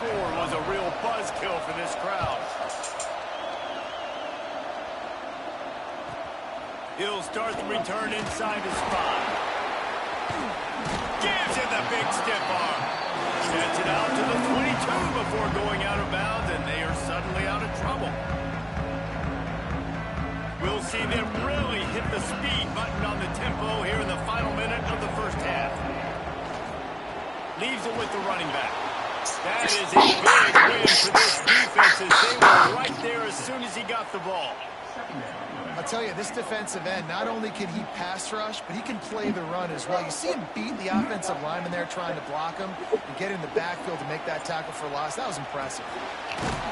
score was a real buzzkill for this crowd. He'll start the return inside his spot. Gives it the big stiff arm. Gets it out to the 22 before going out of bounds, and they are suddenly out of trouble. We'll see them really hit the speed button on the tempo here in the final minute of the first half. Leaves it with the running back. That is a big win for this defense as they were right there as soon as he got the ball. I'll tell you, this defensive end, not only can he pass rush, but he can play the run as well. You see him beat the offensive lineman there trying to block him and get in the backfield to make that tackle for loss. That was impressive.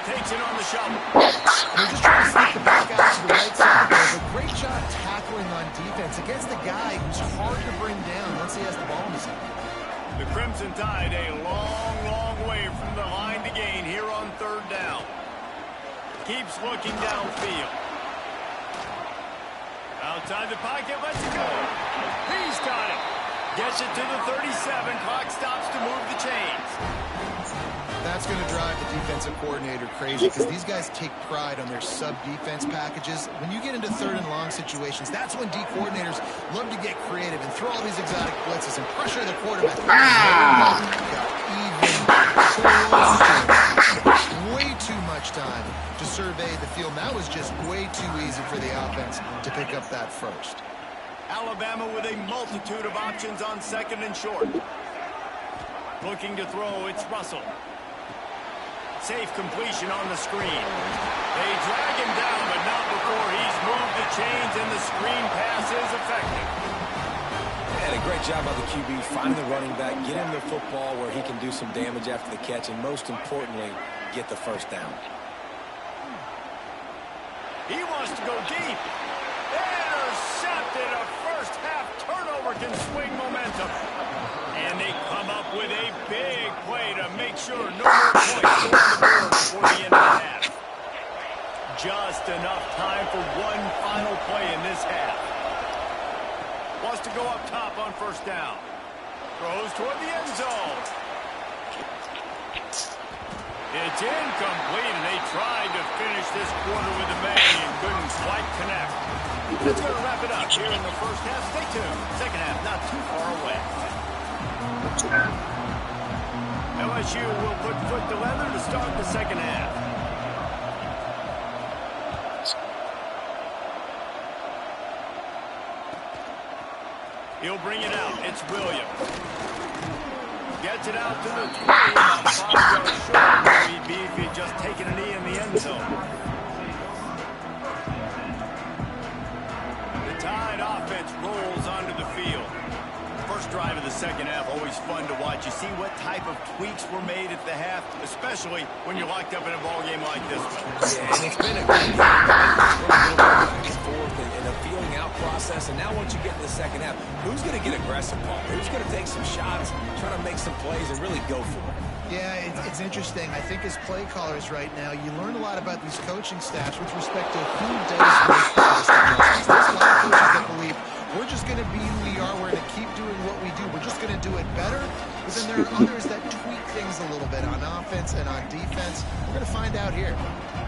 Takes it on the shovel. They're just trying to sneak the back out to the right side there, but great job tackling on defense against a guy who's hard to bring down once he has the ball in his hand. The Crimson Tide a long, long way from the line to gain here on third down. Keeps looking downfield. Outside the pocket, lets it go. He's got it. Gets it to the 37. Clock stops to move the chains. That's going to drive the defensive coordinator crazy because these guys take pride on their sub-defense packages. When you get into third and long situations, that's when D coordinators love to get creative and throw all these exotic blitzes and pressure the quarterback. Way too much time to survey the field. That was just way too easy for the offense to pick up that first. Alabama with a multitude of options on second and short. Looking to throw, it's Russell. Safe completion on the screen. They drag him down, but not before he's moved the chains, and the screen pass is effective. And a great job by the QB finding the running back, get him the football where he can do some damage after the catch, and most importantly, get the first down. He wants to go deep. Intercepted. A first half turnover can swing momentum. And they come up with a big play to make sure no more points go on the board before the end of the half. Just enough time for one final play in this half. Wants to go up top on first down. Throws toward the end zone. It's incomplete, and they tried to finish this quarter with a bang and couldn't quite connect. That's going to wrap it up here in the first half. Stay tuned. Second half not too far away. LSU will put foot to leather to start the second half. He'll bring it out. It's Williams. Gets it out to the 20. About 5 yards short where he'd be if he'd just taken a knee in the end zone. The Tide offense rolls onto the field. First drive of the second half, always fun to watch. You see what type of tweaks were made at the half, especially when you're locked up in a ball game like this one. Yeah, and it's been a good game. Back and forth and a feeling out process. And now once you get in the second half, who's going to get aggressive, Paul? Who's going to take some shots, try to make some plays, and really go for it? Yeah, it's interesting. I think as play callers right now, you learn a lot about these coaching staffs with respect to who does make the best adjustments. There's a lot of coaches that believe we're just going to be who we are. We're going to keep doing what we do. We're just going to do it better. But then there are others that tweak things a little bit on offense and on defense. We're going to find out here.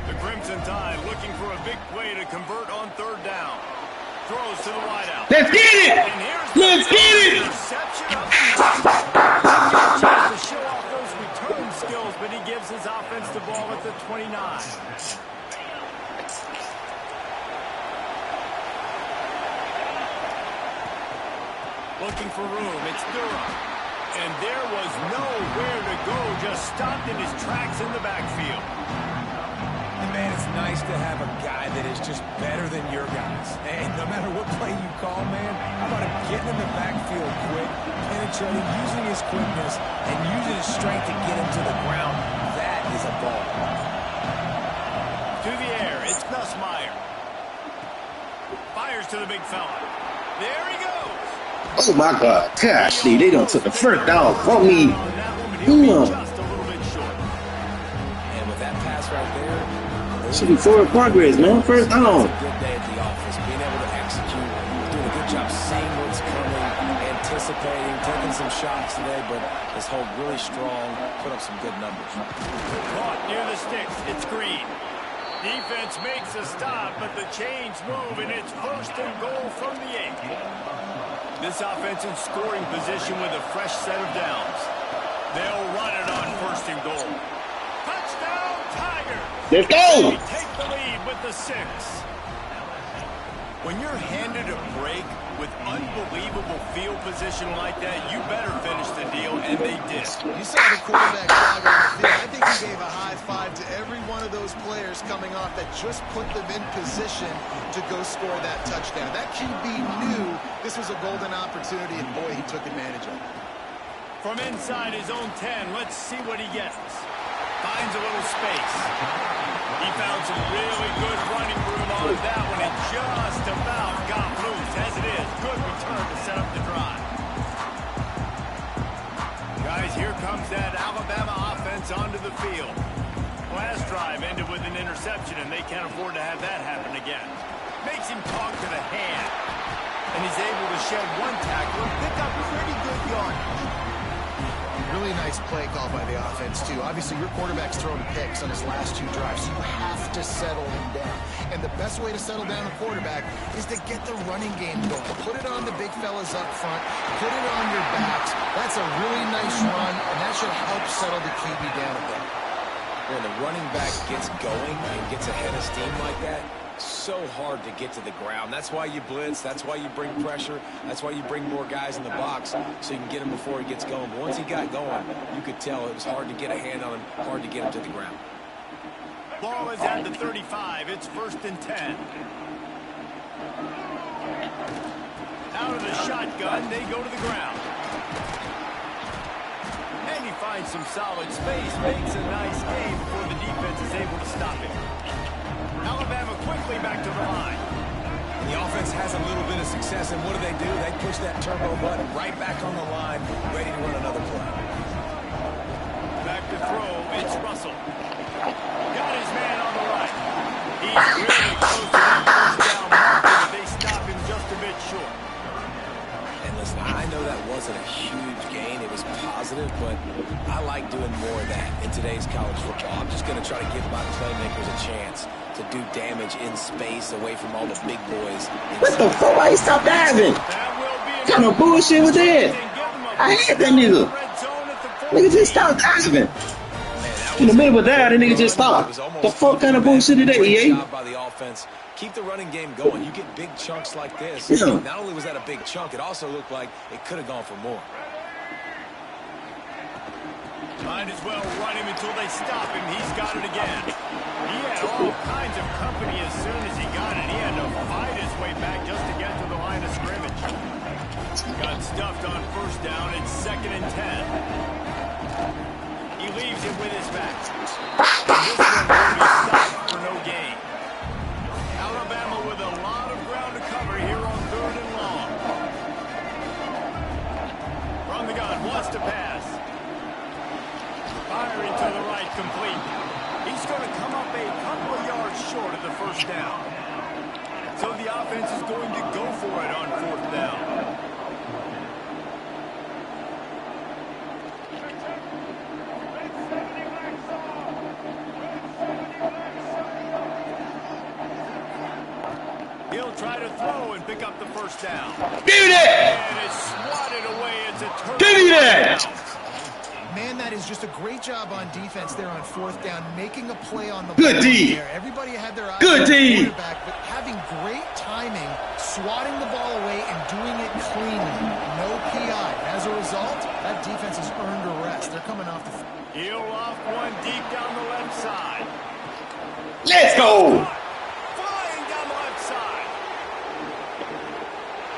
The Crimson Tide looking for a big play to convert on third down. Throws to the wideout. Let's get it! Let's get it! Interception of the chance to show off those return skills, but he gives his offense the ball at the 29. Looking for room, it's Durham. And there was nowhere to go, just stopped in his tracks in the backfield. And man, it's nice to have a guy that is just better than your guys. And no matter what play you call, man, how about him getting in the backfield quick, penetrating, using his quickness, and using his strength to get him to the ground. That is a ball. To the air, it's Nussmeier. Fires to the big fella. There he goes. Oh my God! Gosh, they done took the first down from me. Damn. And with that pass right there, should be forward progress, man. First down. It's a good day at the office, being able to execute, doing a good job seeing what's coming, anticipating, taking taken some shots today, but has held really strong, put up some good numbers. Caught near the sticks. It's Green. Defense makes a stop, but the chains move, and it's first and goal from the 8. This offense in scoring position with a fresh set of downs. They'll run it on first and goal. Touchdown, Tigers! Let's go! They take the lead with the 6. When you're handed a break with unbelievable field position like that, you better finish the deal, and they did. You saw the quarterback jog on the field. I think he gave a high five to every one of those players coming off that just put them in position to go score that touchdown. That QB knew this was a golden opportunity, and boy, he took advantage of it. From inside his own 10, let's see what he gets. Finds a little space. He found some really good running room on that one and just about got loose. As it is, good return to set up the drive. Guys, here comes that Alabama offense onto the field. Last drive ended with an interception, and they can't afford to have that happen again. Makes him talk to the hand. And he's able to shed one tackle and pick up pretty good yardage. Really nice play call by the offense, too. Obviously, your quarterback's thrown picks on his last 2 drives, so you have to settle him down. And the best way to settle down a quarterback is to get the running game going. Put it on the big fellas up front. Put it on your backs. That's a really nice run, and that should help settle the QB down a bit. When the running back gets going and gets ahead of steam like that, so hard to get to the ground. That's why you blitz. That's why you bring pressure. That's why you bring more guys in the box so you can get him before he gets going. But once he got going, you could tell it was hard to get a hand on him, hard to get him to the ground. Ball is at the 35. It's first and 10. Out of the shotgun, they go to the ground. And he finds some solid space, makes a nice game before the defense is able to stop him. Alabama quickly back to the line. The offense has a little bit of success, and what do? They push that turbo button right back on the line, ready to run another play. Back to throw, it's Russell. Got his man on the right. He's really close to that first down marker, but they stop him just a bit short. And listen, I know that wasn't a huge gain. It was positive, but I like doing more of that in today's college football. I'm just going to try to give my playmakers a chance to do damage in space away from all the big boys. What the fuck? Why he stop diving? What kind of bullshit was that? I hate that nigga. Nigga just stop diving. In the middle of that, the nigga just stopped. The fuck kind of bullshit is that, EA? By the offense. Keep the running game going. You get big chunks like this. Yeah. Not only was that a big chunk, it also looked like it could have gone for more. Might as well run him until they stop him. He's got it again. He had all kinds of company as soon as he got it. He had to fight his way back just to get to the line of scrimmage. Got stuffed on first down. It's second and 10. He leaves it with his back. This one will be stopped for no gain. Alabama with a lot of ground to cover here on third and long. From the gun, wants to pass. Firing to the right, complete. He's going to come up a couple of yards short of the first down. So the offense is going to go for it on fourth down. He'll try to throw and pick up the first down. Give me that! And it's swatted away. It's a turnover. Give me that! Man, that is just a great job on defense there on fourth down, making a play on the Good ball D. there. Everybody had their eyes Good on the D. quarterback, but having great timing, swatting the ball away, and doing it cleanly. No PI. As a result, that defense has earned a rest. They're coming off the... He'll off one deep down the left side. Let's go! Flying down the left side.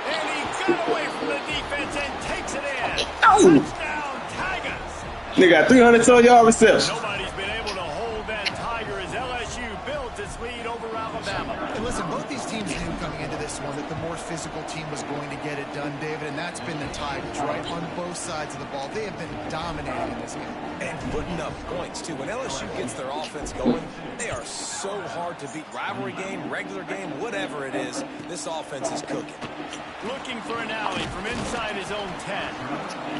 And he got away from the defense and takes it in. Oh. Touchdown, Tigers. Nigga got 300-yard reception. Nobody's been able to hold that Tiger as LSU builds its lead over Alabama. And listen, both these teams knew coming into this one that the more physical team was going to get it done, David, and that's been the Tigers, right? On both both sides of the ball. They have been dominating in this game. And putting up points, too. When LSU gets their offense going, they are so hard to beat. Rivalry game, regular game, whatever it is, this offense is cooking. Looking for an alley from inside his own 10.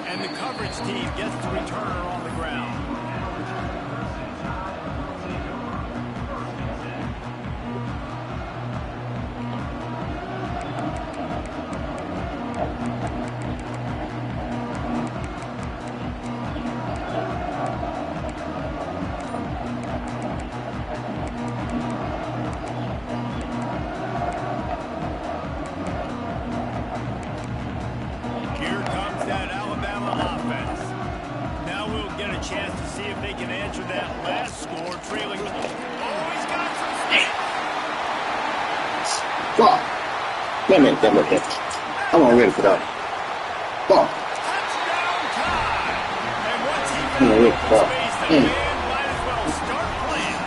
And the coverage team gets the returner on the ground. Chance to see if they can answer that last score, trailing. Oh, he's got some speed. Fuck. Damn it. I'm all ready for that. Fuck. Touchdown time. And once he I'm not ready for that. the man might as well start playing.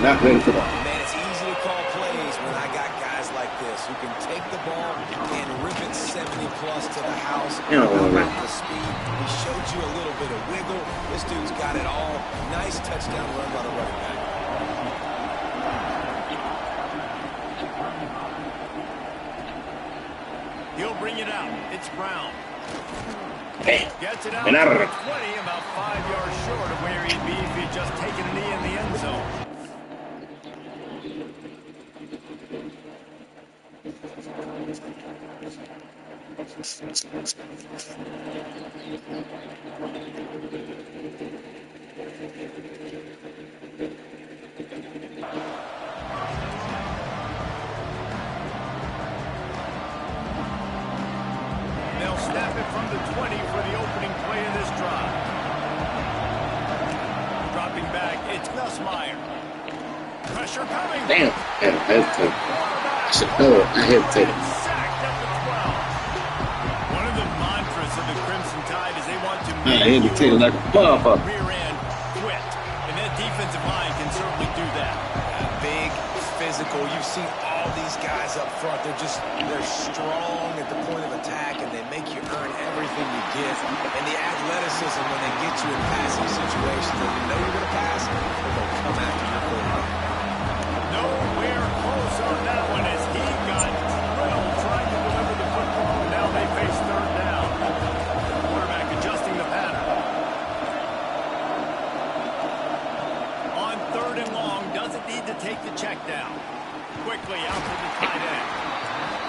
Not ready for that. Man, it's easy to call plays when I got guys like this who can take the ball and rip it 70-plus to the house. The speed. He showed you a little bit of wiggle. This dude's got it all. Nice touchdown run by the running back. He'll bring it out. It's Brown. Hey. Gets it out to the 20, about 5 yards short of where he'd be if he'd just taken a knee in the end zone. They'll snap it from the 20 for the opening play of this drive. Dropping back, it's Nussmeier. Pressure coming. Damn. I hesitated. Sacked at the 12. One of the mantras of the Crimson Tide is they want to I hesitated like a motherfucker. rear end quit. And that defensive line can certainly do that. Big, physical. You've seen all these guys up front. They're strong at the point of attack, and they make you earn everything you give. And the athleticism when they get you in passing situations that you know you're going to pass, they're going to come after your quarterback. Nowhere close on that one as he got drilled trying to deliver the football. Now they face third down. Quarterback adjusting the pattern. On third and long, doesn't need to take the check down. Quickly out to the tight end.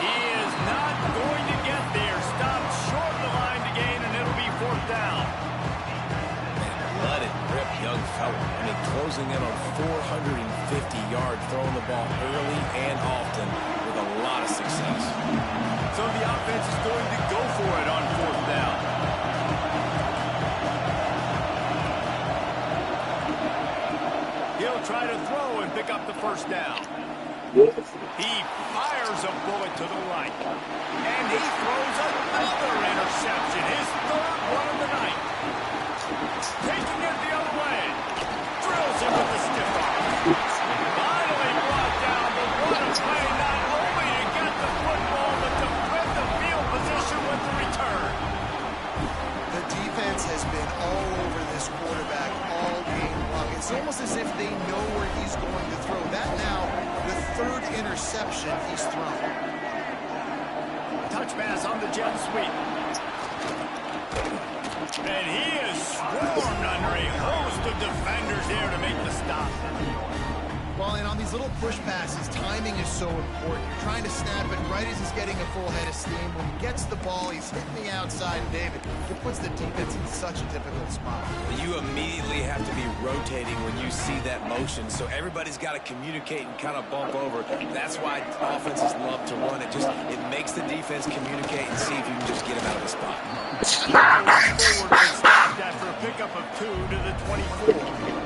He is not going to get there. Stopped short of the line to gain, and it'll be fourth down. Blooded, ripped young fella. I mean, closing in on 450 yards, throwing the ball early and often with a lot of success. So the offense is going to go for it on fourth down. He'll try to throw and pick up the first down. He fires a bullet to the right. And he throws another interception. His third one of the night. Taking it the other way. Drills him with the stiff arm. Finally brought down, but what a play not only to get the football, but to flip the field position with the return. The defense has been all over this quarterback all game long. It's almost as if they know where he's going to throw. That now, the third interception he's thrown. Touch pass on the jet sweep. And he is swarmed under a host of defenders there to make the stop. Well, and on these little push passes, timing is so important. You're trying to snap it right as he's getting a full head of steam. When he gets the ball, he's hitting the outside, and David, it puts the defense in such a difficult spot. You immediately have to be rotating when you see that motion, so everybody's got to communicate and kind of bump over. That's why offenses love to run it. It makes the defense communicate and see if you can just get him out of the spot. Forward and stopped after a pickup of 2 to the 24.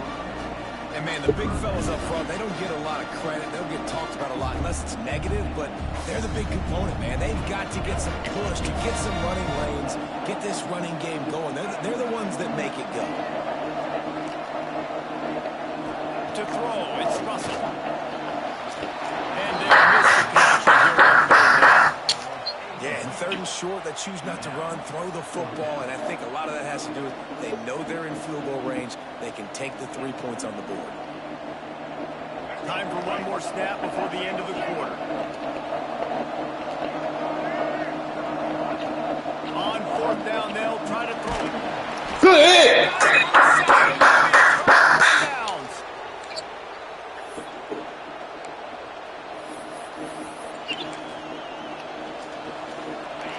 And, man, the big fellas up front, they don't get a lot of credit. They'll get talked about a lot unless it's negative, but they're the big component, man. They've got to get some push, to get some running lanes, get this running game going. They're the ones that make it go. To throw, it's Russell. And they missed the connection here on third down. Yeah, and third and short, they choose not to run, throw the football, and I think a lot of that has to do with they know they're in field goal range. They can take the 3 points on the board. Time for one more snap before the end of the quarter. On 4th down, they'll try to throw it. Good.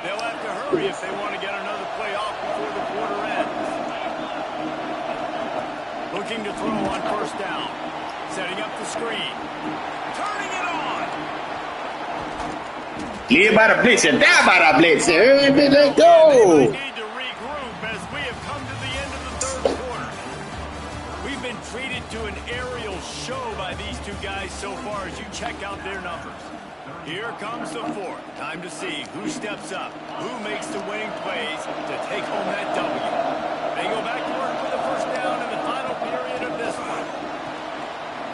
They'll have to hurry if they want to get another play off before the quarter ends. Looking to throw on 1st down. Setting up the screen. Turning it on. Live by the blitz and die by the blitz. Let's They go. need to regroup as we have come to the end of the 3rd quarter. We've been treated to an aerial show by these two guys so far as you check out their numbers. Here comes the 4th. Time to see who steps up, who makes the winning plays to take home that W. They go back to work for the 1st down in the final period of this one.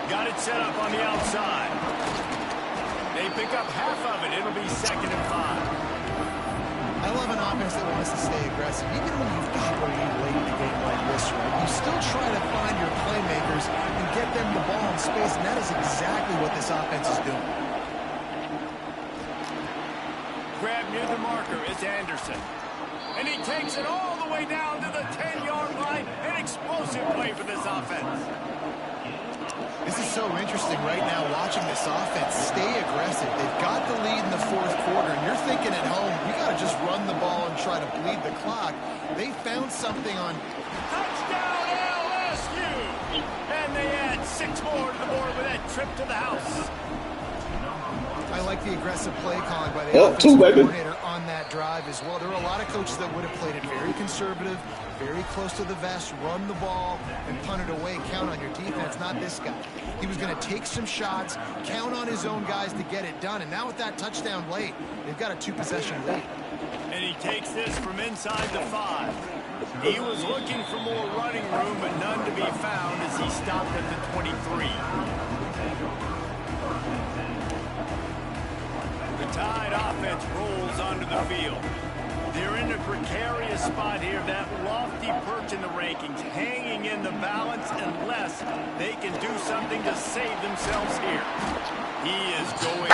Got it set up on the outside. They pick up half of it. It'll be 2nd and 5. I love an offense that wants to stay aggressive. Even when you've got a lead late in the game like this, right, you still try to find your playmakers and get them the ball in space, and that is exactly what this offense is doing. Grab near the marker is Anderson. And he takes it all the way down to the 10-yard line. An explosive play for this offense. This is so interesting right now watching this offense stay aggressive. They've got the lead in the 4th quarter, and you're thinking at home, we got to just run the ball and try to bleed the clock. They found something on Touchdown LSU! And they add 6 more to the board with that trip to the house. I like the aggressive play calling by the offensive coordinator on that drive as well. There are a lot of coaches that would have played it very conservative, very close to the vest, run the ball, and punt it away, count on your defense. Not this guy. He was going to take some shots, count on his own guys to get it done. And now with that touchdown late, they've got a 2-possession lead. And he takes this from inside the 5. He was looking for more running room, but none to be found as he stopped at the 23. The Tide offense rolls onto the field. They're in a precarious spot here, that lofty perch in the rankings, hanging in the balance unless they can do something to save themselves here. He is going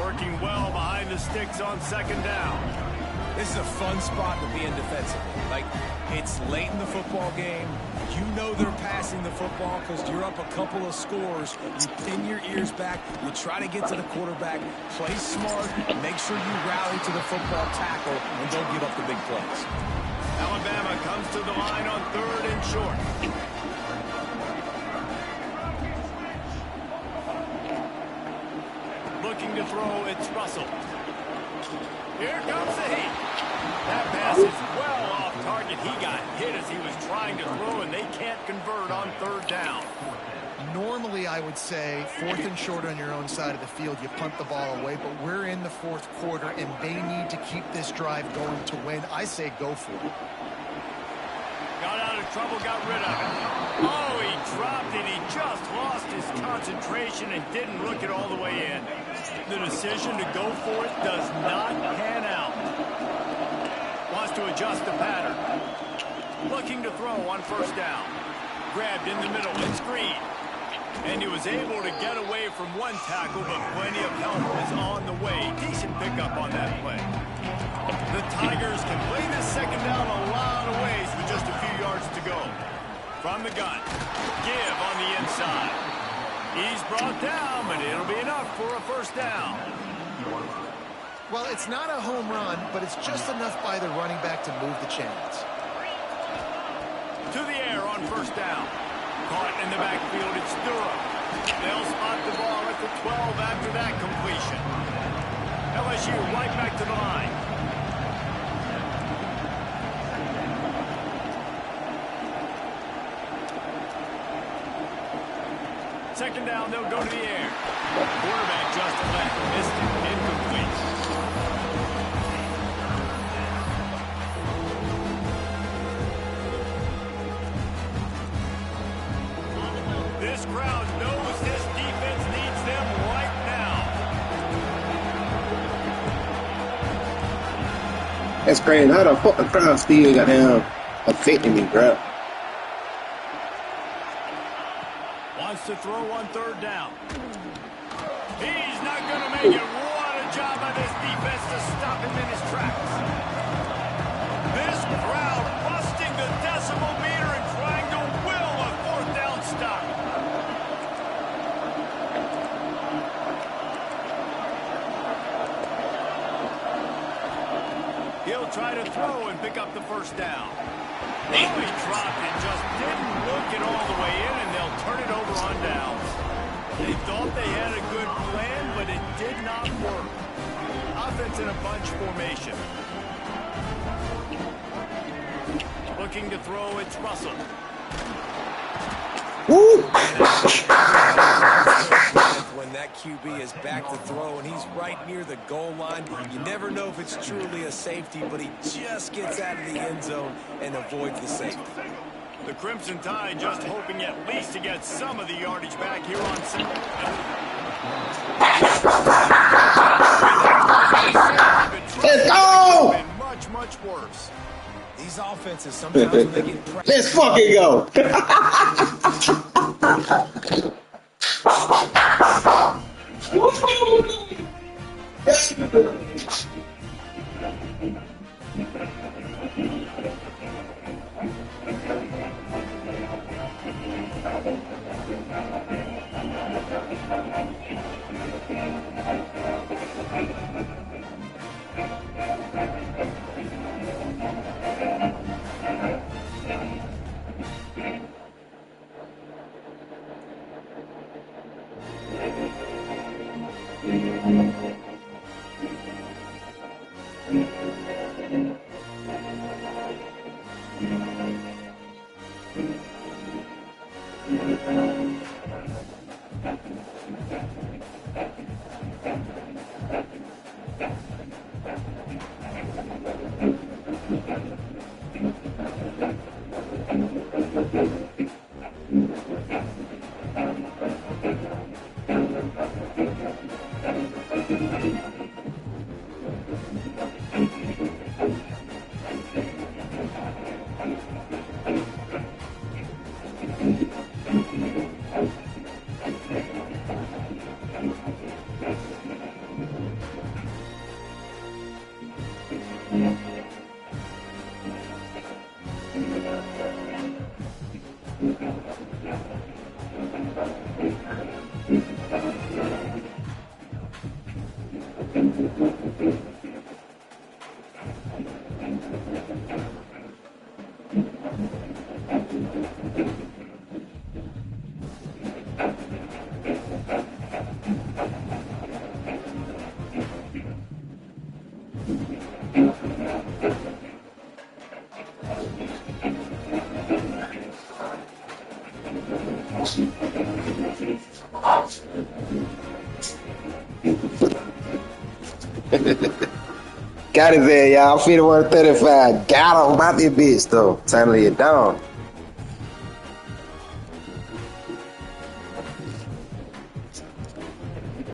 working well behind the sticks on 2nd down. This is a fun spot to be in defensively. Like, it's late in the football game. You know they're passing the football because you're up a couple of scores. You pin your ears back. You try to get to the quarterback. Play smart. Make sure you rally to the football tackle and don't give up the big plays. Alabama comes to the line on 3rd and short. Looking to throw, it's Russell. Here comes the heat. That pass is well off target. He got hit as he was trying to throw, and they can't convert on 3rd down. Normally, I would say 4th and short on your own side of the field, you punt the ball away, but we're in the 4th quarter, and they need to keep this drive going to win. I say go for it. Got out of trouble, got rid of it. Oh, he dropped it. He just lost his concentration and didn't look it all the way in. The decision to go for it does not pan out. Wants to adjust the pattern. Looking to throw on 1st down. Grabbed in the middle and screen. And he was able to get away from one tackle, but plenty of help is on the way. Decent pickup on that play. The Tigers can play this 2nd down a lot of ways with just a few yards to go. From the gun. Give on the inside. He's brought down, but it'll be enough for a 1st down. Well, it's not a home run, but it's just enough by the running back to move the chains. To the air on 1st down. Caught in the backfield, it's Durham. They'll spot the ball at the 12 after that completion. LSU right back to the line. Second down, they'll go to the air. Quarterback Justin Lett missed it, incomplete. This crowd knows this defense needs them right now. That's crazy. How the fuck the crowd still got down affecting me, bro? Wants to throw on third down. He's not going to make it. What a job by this defense to stop him in his tracks. This crowd busting the decimal meter and trying to will a fourth down stop. He'll try to throw and pick up the first down. Oh, he dropped it, just didn't look it all the way in, and they'll turn it over on downs. They thought they had a good plan, but it did not work. Offense in a bunch formation. Looking to throw, it's Russell. Woo! When that QB is back to throw and he's right near the goal line, you never know if it's truly a safety, but he just gets out of the end zone and avoids the safety. The Crimson Tide just hoping at least to get some of the yardage back here on Sunday. Let's go! Much, much worse. These offenses sometimes when they get pressure. Let's fucking go! Got it there, y'all. 51-35. Got him about this bitch, though. Time to lay it down.